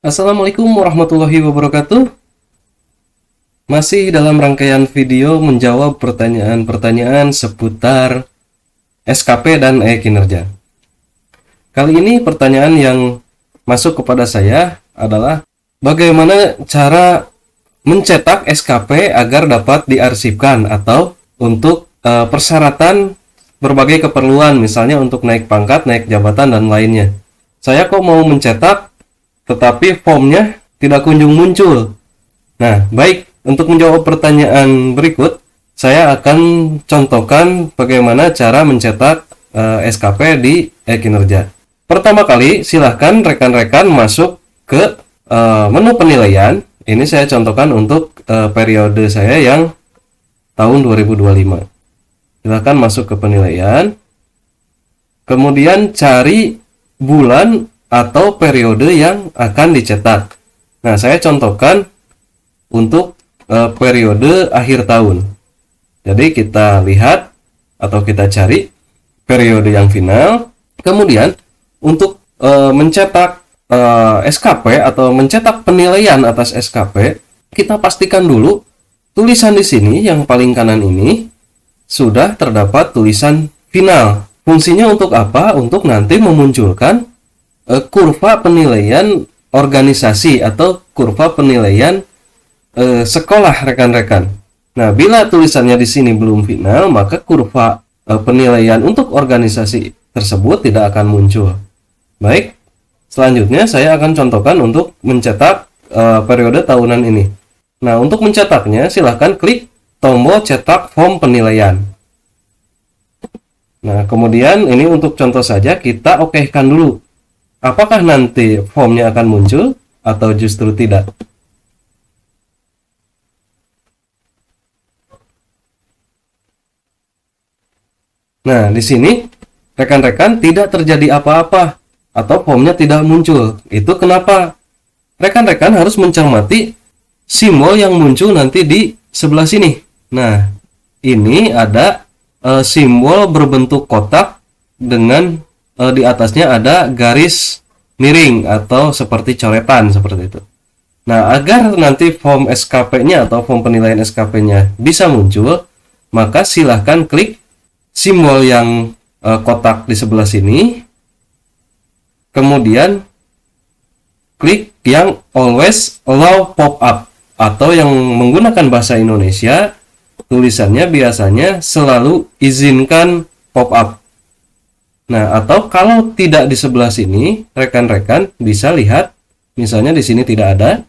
Assalamualaikum warahmatullahi wabarakatuh. Masih dalam rangkaian video menjawab pertanyaan-pertanyaan seputar SKP dan e-kinerja. Kali ini pertanyaan yang masuk kepada saya adalah bagaimana cara mencetak SKP agar dapat diarsipkan atau untuk persyaratan berbagai keperluan, misalnya untuk naik pangkat, naik jabatan, dan lainnya. Saya kok mau mencetak tetapi formnya tidak kunjung muncul. Nah, baik, untuk menjawab pertanyaan berikut, saya akan contohkan bagaimana cara mencetak SKP di e-kinerja. Pertama kali, silahkan rekan-rekan masuk ke menu penilaian. Ini saya contohkan untuk periode saya yang tahun 2025. Silahkan masuk ke penilaian. Kemudian cari bulan atau periode yang akan dicetak. Nah, saya contohkan untuk periode akhir tahun. Jadi kita lihat atau kita cari periode yang final. Kemudian untuk mencetak SKP atau mencetak penilaian atas SKP, kita pastikan dulu tulisan di sini yang paling kanan ini sudah terdapat tulisan final. Fungsinya untuk apa? Untuk nanti memunculkan kurva penilaian organisasi atau kurva penilaian sekolah rekan-rekan. Nah, bila tulisannya di sini belum final, maka kurva penilaian untuk organisasi tersebut tidak akan muncul. Baik, selanjutnya saya akan contohkan untuk mencetak periode tahunan ini. Nah, untuk mencetaknya silahkan klik tombol cetak form penilaian. Nah, kemudian ini untuk contoh saja kita okekan dulu. Apakah nanti formnya akan muncul atau justru tidak? Nah, di sini rekan-rekan tidak terjadi apa-apa atau formnya tidak muncul. Itu kenapa? Rekan-rekan harus mencermati simbol yang muncul nanti di sebelah sini. Nah, ini ada simbol berbentuk kotak dengan di atasnya ada garis miring atau seperti coretan seperti itu. Nah, agar nanti form SKP-nya atau form penilaian SKP-nya bisa muncul, maka silahkan klik simbol yang kotak di sebelah sini. Kemudian klik yang always allow pop-up atau yang menggunakan bahasa Indonesia tulisannya biasanya selalu izinkan pop-up. Nah, atau kalau tidak di sebelah sini, rekan-rekan bisa lihat, misalnya di sini tidak ada,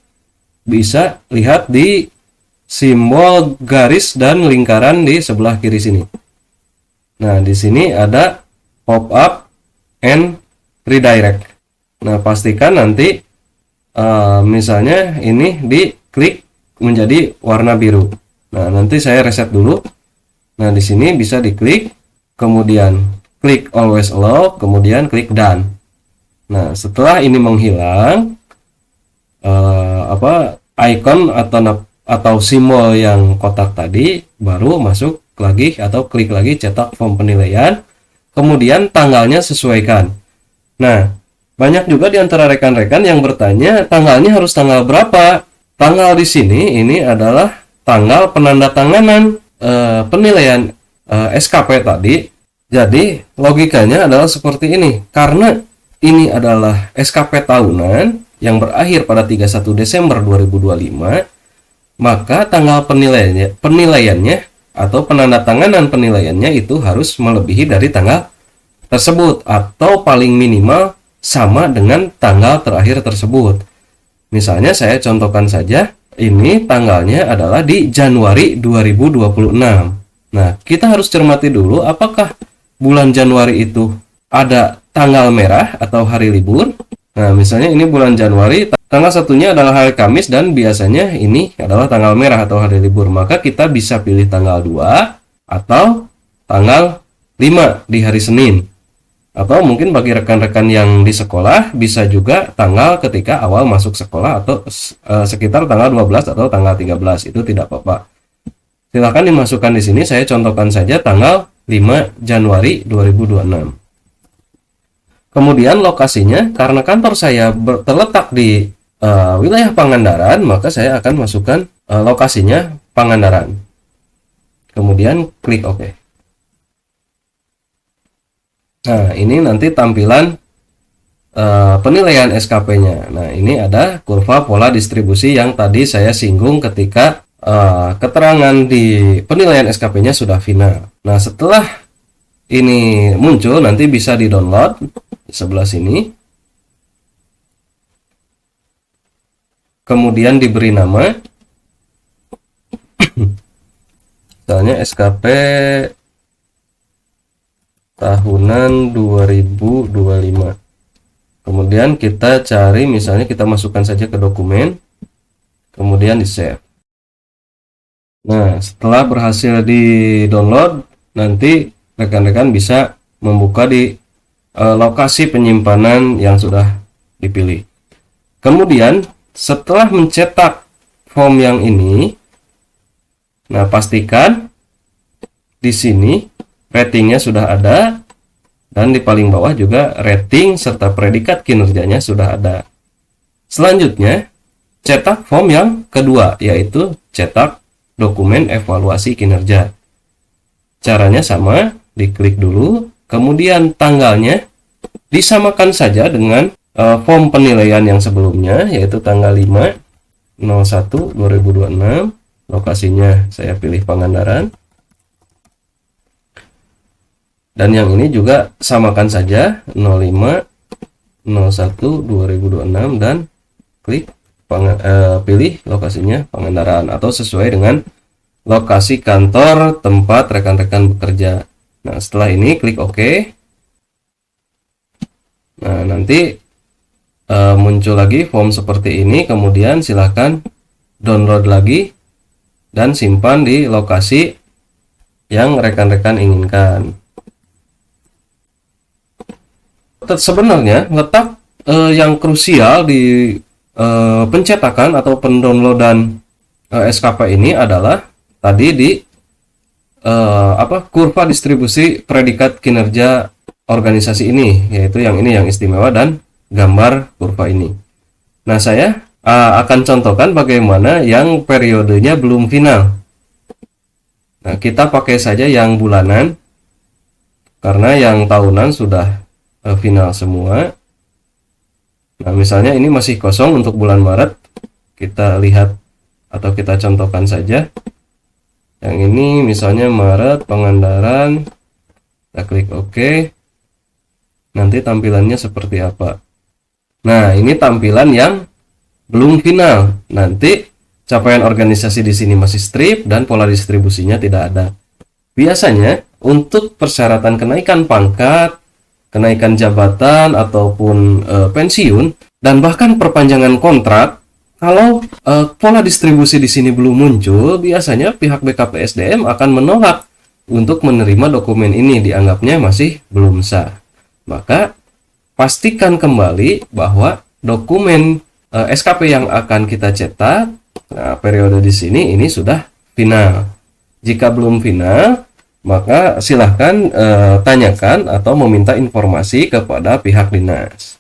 bisa lihat di simbol garis dan lingkaran di sebelah kiri sini. Nah, di sini ada pop-up and redirect. Nah, pastikan nanti misalnya ini diklik menjadi warna biru. Nah, nanti saya reset dulu. Nah, di sini bisa diklik, kemudian klik always allow, kemudian klik done. Nah, setelah ini menghilang icon atau simbol yang kotak tadi, baru masuk lagi atau klik lagi cetak form penilaian. Kemudian tanggalnya sesuaikan. Nah, banyak juga di antara rekan-rekan yang bertanya tanggalnya harus tanggal berapa. Tanggal di sini ini adalah tanggal penandatanganan penilaian SKP tadi. Jadi logikanya adalah seperti ini. Karena ini adalah SKP tahunan yang berakhir pada 31 Desember 2025, maka tanggal penilaiannya atau penandatanganan penilaiannya itu harus melebihi dari tanggal tersebut atau paling minimal sama dengan tanggal terakhir tersebut. Misalnya saya contohkan saja, ini tanggalnya adalah di Januari 2026. Nah, kita harus cermati dulu apakah bulan Januari itu ada tanggal merah atau hari libur. Nah, misalnya ini bulan Januari, tanggal satunya adalah hari Kamis dan biasanya ini adalah tanggal merah atau hari libur. Maka kita bisa pilih tanggal 2 atau tanggal 5 di hari Senin. Atau mungkin bagi rekan-rekan yang di sekolah bisa juga tanggal ketika awal masuk sekolah atau sekitar tanggal 12 atau tanggal 13. Itu tidak apa-apa. Silahkan dimasukkan di sini, saya contohkan saja tanggal 5 Januari 2026. Kemudian lokasinya, karena kantor saya terletak di wilayah Pangandaran, maka saya akan masukkan lokasinya Pangandaran. Kemudian klik OK. Nah, ini nanti tampilan penilaian SKP-nya. Nah, ini ada kurva pola distribusi yang tadi saya singgung ketika keterangan di penilaian SKP-nya sudah final. Nah, setelah ini muncul, nanti bisa di-download di sebelah sini. Kemudian diberi nama, misalnya SKP tahunan 2025. Kemudian kita cari, misalnya kita masukkan saja ke dokumen, kemudian di save. Nah, setelah berhasil di download, nanti rekan-rekan bisa membuka di lokasi penyimpanan yang sudah dipilih. Kemudian setelah mencetak form yang ini, nah pastikan di sini ratingnya sudah ada, dan di paling bawah juga rating serta predikat kinerjanya sudah ada. Selanjutnya, cetak form yang kedua, yaitu cetak dokumen evaluasi kinerja. Caranya sama, diklik dulu, kemudian tanggalnya disamakan saja dengan form penilaian yang sebelumnya, yaitu tanggal 5/01/2026. Lokasinya saya pilih Pangandaran. Dan yang ini juga samakan saja 05/01/2026 dan klik pilih lokasinya Pangandaran atau sesuai dengan lokasi kantor tempat rekan-rekan bekerja. Nah, setelah ini klik OK. Nah, nanti muncul lagi form seperti ini, kemudian silahkan download lagi dan simpan di lokasi yang rekan-rekan inginkan. Sebenarnya letak yang krusial di pencetakan atau pendownloadan SKP ini adalah tadi di kurva distribusi predikat kinerja organisasi ini, yaitu yang ini yang istimewa dan gambar kurva ini. Nah, saya akan contohkan bagaimana yang periodenya belum final. Nah, kita pakai saja yang bulanan karena yang tahunan sudah final semua. Nah, misalnya ini masih kosong untuk bulan Maret. Kita lihat atau kita contohkan saja. Yang ini misalnya Maret, Pangandaran. Kita klik OK. Nanti tampilannya seperti apa. Nah, ini tampilan yang belum final. Nanti capaian organisasi di sini masih strip dan pola distribusinya tidak ada. Biasanya untuk persyaratan kenaikan pangkat, kenaikan jabatan ataupun pensiun dan bahkan perpanjangan kontrak, kalau pola distribusi di sini belum muncul, biasanya pihak BKPSDM akan menolak untuk menerima dokumen ini, dianggapnya masih belum sah. Maka pastikan kembali bahwa dokumen SKP yang akan kita cetak, nah, periode di sini ini sudah final. Jika belum final, maka silahkan tanyakan atau meminta informasi kepada pihak dinas.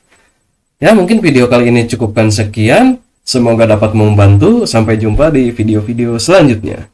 Ya, mungkin video kali ini cukupkan sekian. Semoga dapat membantu. Sampai jumpa di video-video selanjutnya.